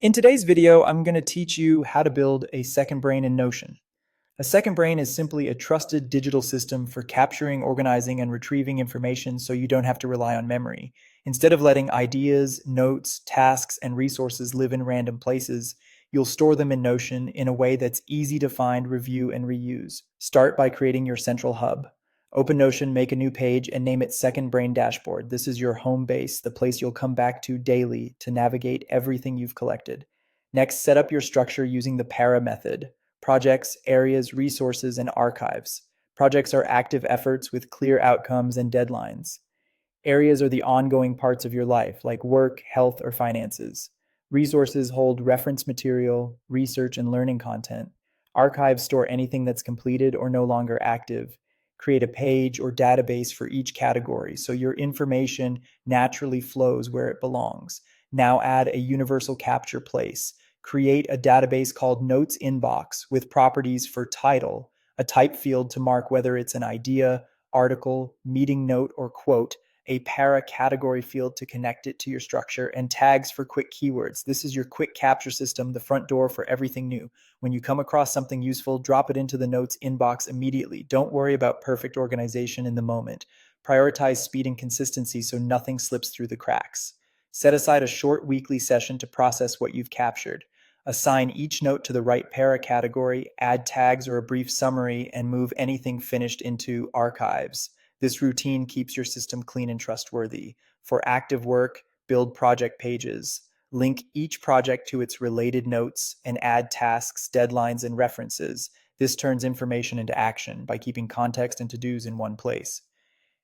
In today's video, I'm going to teach you how to build a second brain in Notion. A second brain is simply a trusted digital system for capturing, organizing, and retrieving information so you don't have to rely on memory. Instead of letting ideas, notes, tasks, and resources live in random places, you'll store them in Notion in a way that's easy to find, review, and reuse. Start by creating your central hub. Open Notion, make a new page, and name it Second Brain Dashboard. This is your home base, the place you'll come back to daily to navigate everything you've collected. Next, set up your structure using the PARA method: projects, areas, resources, and archives. Projects are active efforts with clear outcomes and deadlines. Areas are the ongoing parts of your life, like work, health, or finances. Resources hold reference material, research, and learning content. Archives store anything that's completed or no longer active. Create a page or database for each category so your information naturally flows where it belongs. Now add a universal capture place. Create a database called Notes Inbox with properties for title, a type field to mark whether it's an idea, article, meeting note, or quote, a para category field to connect it to your structure, and tags for quick keywords. This is your quick capture system, the front door for everything new. When you come across something useful, drop it into the notes inbox immediately. Don't worry about perfect organization in the moment. Prioritize speed and consistency so nothing slips through the cracks. Set aside a short weekly session to process what you've captured. Assign each note to the right para category, add tags or a brief summary, and move anything finished into archives. This routine keeps your system clean and trustworthy. For active work, build project pages. Link each project to its related notes and add tasks, deadlines, and references. This turns information into action by keeping context and to-dos in one place.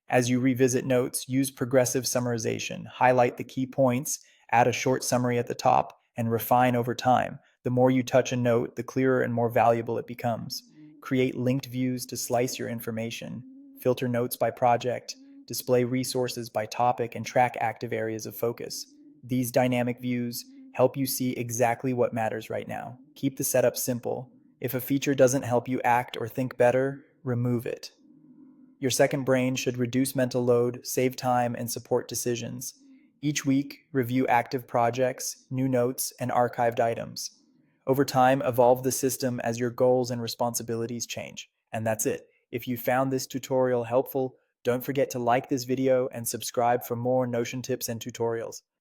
As you revisit notes, use progressive summarization. Highlight the key points, add a short summary at the top, and refine over time. The more you touch a note, the clearer and more valuable it becomes. Create linked views to slice your information. Filter notes by project. Display resources by topic and track active areas of focus. These dynamic views help you see exactly what matters right now. Keep the setup simple. If a feature doesn't help you act or think better, remove it. Your second brain should reduce mental load, save time, and support decisions. Each week, review active projects, new notes, and archived items. Over time, evolve the system as your goals and responsibilities change. And that's it. If you found this tutorial helpful, don't forget to like this video and subscribe for more Notion tips and tutorials.